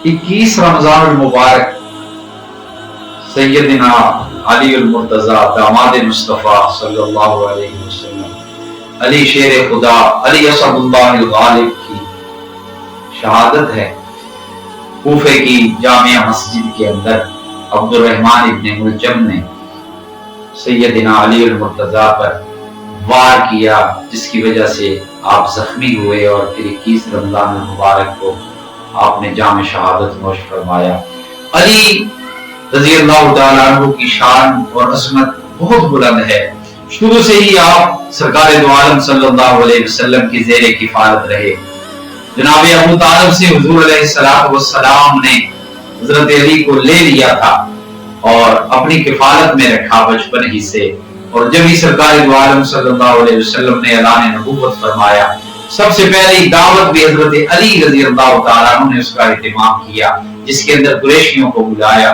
21 रमजान मुबारक सैयदना अली मुर्तजा दामाद मुस्तफ़ा सल्लल्लाहु अलैहि वसल्लम अली शेर खुदा अली असदुल्लाह गालिब की शहादत है। कूफे की जामिया मस्जिद के अंदर अब्दुल रहमान इब्न मुलजम ने सैयदना अली मुर्तजा पर वार किया, जिसकी वजह से आप जख्मी हुए और फिर 21 रमजान मुबारक को आपने जाम शहादत नोश फरमाया। अली रज़ी अल्लाह तआला अन्हु की शान और अज़मत बहुत बुलंद है। शुरू से ही आप सरकार दो आलम सल्लल्लाहु अलैहि वसल्लम की ज़ेरे किफ़ायत रहे। जनाब अबू तालिब से हुज़ूर अलैहिस्सलातु वस्सलाम ने हज़रत अली को ले लिया था और अपनी किफ़ालत में रखा बचपन ही से। और जब ही सरकार दो आलम सल्लल्लाहु अलैहि वसल्लम ने ऐलान नबूवत फरमाया, सबसे पहले दावत भी हज़रत अली रज़ी अल्लाह तआला अन्हु ने उसका इत्तिमाम किया, जिसके अंदर कुरैशियों को बुलाया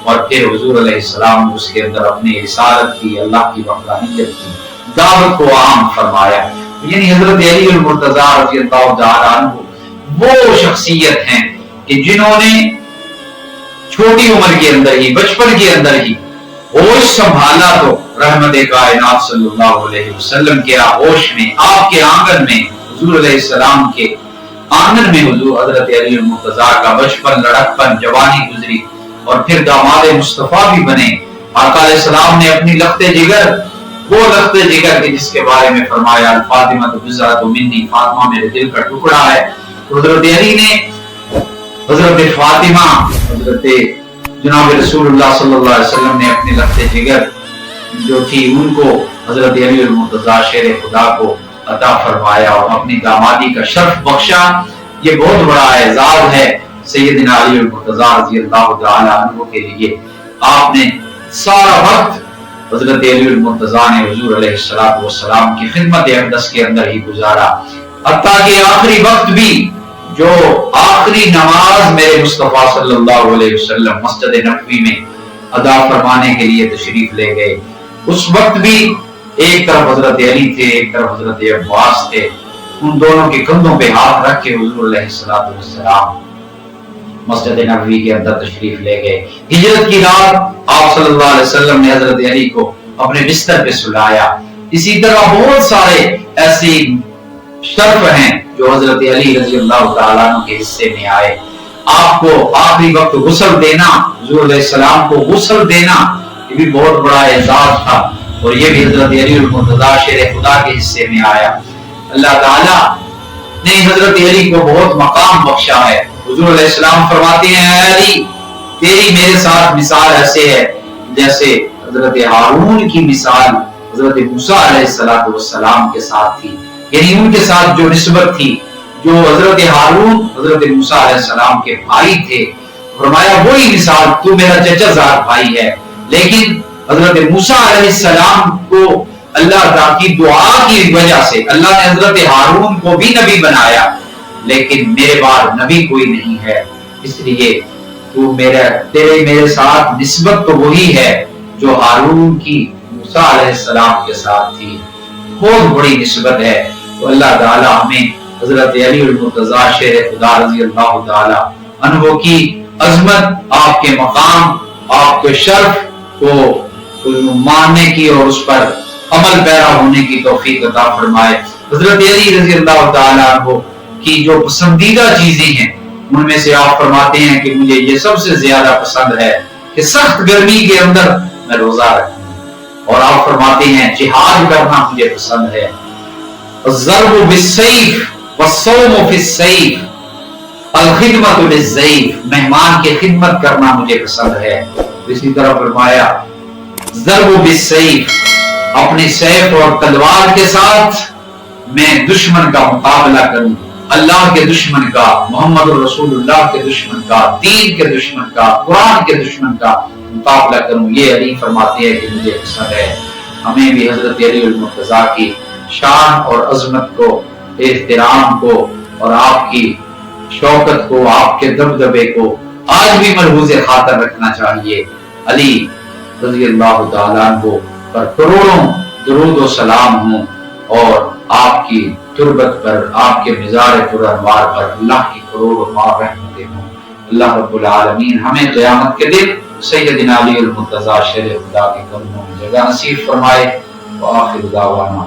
और फिर हुजूर अलैहिस्सलाम ने उसके अंदर अपनी रिसालत की, अल्लाह की वहदानियत की दावत को आम फरमाया। यानी हज़रत अली मुर्तज़ा रज़ी अल्लाह तआला अन्हु वो शख्सियत हैं कि जिन्होंने छोटी उम्र के अंदर ही, बचपन के अंदर ही होश संभाला तो रहमत कायनात सल्लल्लाहु अलैहि वसल्लम के आगोश में, आपके आंगन में, हुजूर अलैहिस्सलाम के आंगन में हुजूर हज़रत अली मुर्तज़ा का बचपन, लड़कपन, जवानी गुजरी और फिर दामाद मुस्तफ़ा भी बने। आका अलैहिस्सलाम ने अपनी लख्ते जिगर, वो लख्ते जिगर के जिसके बारे में फरमाया फातिमा तो बिज़अतु मिन्नी, फातिमा मेरे दिल का टुकड़ा है। हज़रत अली ने हज़रत फातिमा, हज़रत जनाब रसूलुल्लाह सल्लल्लाहु अलैहि वसल्लम ने अपनी लख्ते जिगर जो थी उनको हज़रत अली मुर्तज़ा शेर खुदा को अता फरमाया और अपनी दामादी का शर्फ बख्शा। ये बहुत बड़ा एजाज है सैयदना अली मुर्तज़ा रज़ी अल्लाह तआला अन्हु के लिए। आपने सारा वक्त हज़रत अली मुर्तज़ा ने हुजूर अलैहिस्सलातु वस्सलाम की खिदमत अक़दस के अंदर ही गुजारा, हत्ता कि आखिरी वक्त भी जो आखिरी नमाज मेरे मुस्तफ़ा सल्लल्लाहु अलैहि वसल्लम मस्जिद नबवी में अदा फरमाने के लिए तशरीफ ले गए, उस वक्त भी एक तरफ हज़रत अली थे, एक तरफ हज़रत अब्बास थे। उन दोनों के कंधों पे हाथ रख के हुजूर अलैहिस्सलातु वस्सलाम मस्जिद नबवी के अंदर तशरीफ ले गए। हिजरत की रात आप सल्लल्लाहु अलैहि वसल्लम ने हज़रत अली को अपने बिस्तर पे सुलाया। इसी तरह बहुत सारे ऐसे शर्फ हैं जो हज़रत अली रज़ी अल्लाह तआला अन्हु के हिस्से में आए। आपको आखिरी वक्त गुस्ल देना, हुजूर अलैहिस्सलाम को गुस्ल देना, ये भी बहुत बड़ा एजाज था और ये भी हज़रत अली मुर्तज़ा शेर खुदा के हिस्से में आया। अल्लाह ताला ने हज़रत अली को बहुत मकाम बख्शा है। हुजूर अलैहिस्सलाम फरमाते हैं, अली तेरी मेरे साथ मिसाल ऐसे है जैसे हज़रत हारून की मिसाल हज़रत मूसा अलैहिस्सलातु वस्सलाम के साथ थी। यानी उनके साथ जो निस्बत थी, जो हज़रत हारून हज़रत मूसा अलैहिस्सलाम के भाई थे, फरमाया वही मिसाल, तू मेरा चचाजाद भाई है। लेकिन हज़रत मूसा अलैहिस्सलाम को अल्लाह की दुआ की वजह से अल्लाह ने हज़रत हारून को भी नबी बनाया, लेकिन मेरे बाद नबी कोई नहीं है, इसलिए तू तेरे मेरे साथ निस्बत तो वही है जो हारून की मूसा अलैहिस्सलाम के साथ थी। बहुत बड़ी निस्बत है। तो अल्लाह ताला हमें हज़रत अली मुर्तज़ा शेर खुदा रज़ी अल्लाह तआला अन्हु की अज़मत, आपके मकाम, आपके शर्फ को मानने की और उस पर अमल पैरा होने की तौफीक अता फरमाए। हज़रत अली रज़ी अल्लाह तआला अन्हु की जो पसंदीदा चीजें हैं उनमें से आप फरमाते हैं कि मुझे ये सबसे ज्यादा पसंद है कि सख्त गर्मी के अंदर मैं रोजा रखूं, और आप फरमाते हैं जिहाद करना मुझे पसंद है। ज़र्बु बिस्सैफ वस्सौमु फिस्सैफ, अल-खिदमतु लिज़्ज़ैफ, मेहमान की खिदमत करना मुझे पसंद है। इसी तरह फरमाया ज़र्बु बिस्सैफ, अपने सैफ और तलवार के साथ मैं दुश्मन का मुकाबला करूं, अल्लाह के दुश्मन का, मोहम्मद रसूलुल्लाह के दुश्मन का, दीन के दुश्मन का, कुरान के दुश्मन का मुकाबला करूं। ये अली फरमाते हैं कि मुझे पसंद है। हमें भी हज़रत अली मुर्तज़ा की शान और अज़मत को, एहतराम को और आपकी शौकत को, आपके दबदबे को आज भी मलहूज़े खातर रखना चाहिए। अली रज़ी अल्लाह तआला अन्हु पर करोड़ों दुरूद व सलाम हो और आपकी तुरबत पर, आपके मिज़ार पुरअनवार पर अल्लाह की करोड़ों रहमतें हों। اللہ رب العالمین ہمیں قیامت کے دن سیدنا علی المرتضی شیر خدا کے قدموں میں جگہ نصیب فرمائے۔ وآخر دعوانا